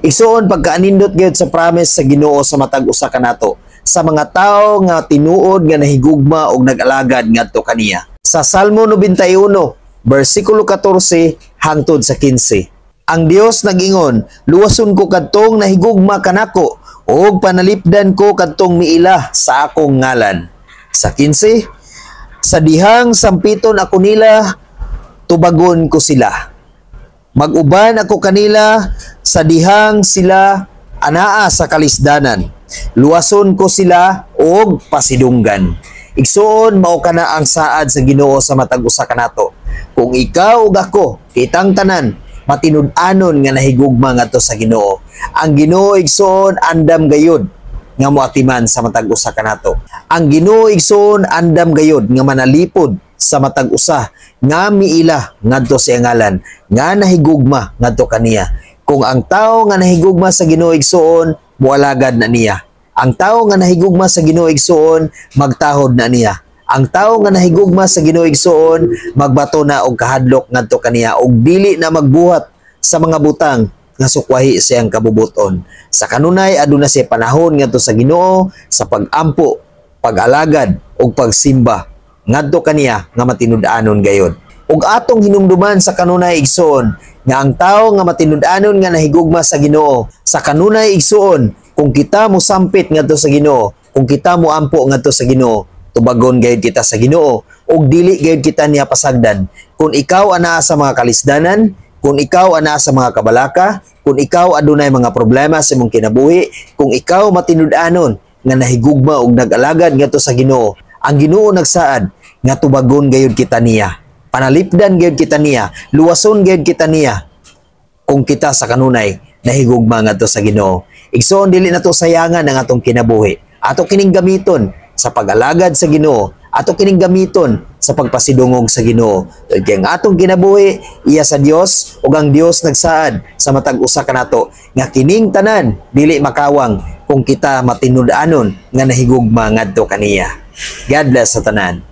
Igsoon pagkaanindot gyud sa promise sa Ginoo sa matag usa kanato sa mga tawo nga tinuod nga nahigugma og nag-alagad ngadto kaniya. Sa Salmo 91, bersikulo 14 hangtod sa 15. Ang Dios nag-ingon, luwason ko kadtong nahigugma kanako ug panalipdan ko kadtong miila sa akong ngalan. Sa 15, sa dihang sampiton ako nila, tubagon ko sila. Mag-uban ako kanila sa dihang sila anaa sa kalisdanan. Luwason ko sila og pasidunggan. Igsoon mao kana ang saad sa Ginoo sa matag usa kanato. Kung ikaw ug ako kitang tanan matinud-anon nga nahigugma ngadto sa Ginoo. Ang Ginoo igsoon andam gayud nga moatiman sa matag usa kanato. Ang Ginoo igsoon andam gayud nga manalipod sa matag usa nga miila ngadto sa ngalan nga nahigugma ngadto kaniya. Kung ang tawo nga nahigugma sa Ginoo igsoon mualagad na niya. Ang tawo nga nahigugma sa Ginoo igsoon magtahod na niya. Ang tawo nga nahigugma sa Ginoo igsoon magbato na og kahadlok ngadto kaniya og dili na magbuhat sa mga butang nga sukwahi siyang kabubuton. Sa kanunay aduna siya panahon ngadto sa Ginoo sa pag-ampo, pag-alagad ug pagsimba ngadto kaniya nga matinud-anon gayud. Ug atong hinumduman sa kanunay igsoon nga ang tawo nga matinud-anon nga nahigugma sa Ginoo sa kanunay igsoon kung kita mo sampit ngadto sa Ginoo, kung kita mo ampo ngadto sa Ginoo, tubagon gayud kita sa Ginoo ug dili gayud kita niya pasagdan. Kung ikaw anaa sa mga kalisdanan, kung ikaw anaa sa mga kabalaka, kung ikaw adunay mga problema sa imong kinabuhi, kung ikaw matinud-anon nga nahigugma ug nag-alagad ngadto sa Ginoo, ang Ginoo nagsaad nga tubagon gayud kita niya. Panalipdan gayud kita niya, luwason gayud kita niya kung kita sa kanunay nahigugma ngadto sa Ginoo. Igsoon dili nato sayangan ang atong kinabuhi. Ato kining gamiton sa pag-alagad sa Ginoo, ato kining gamiton sa pagpasidungog sa Ginoo. Kay ang atong kinabuhi iya sa Dios ug ang Dios nagsaad sa matag usa kanato nga kining tanan dili makawang kung kita matinud-anon nga nahigugma ngadto kaniya. God bless sa tanan.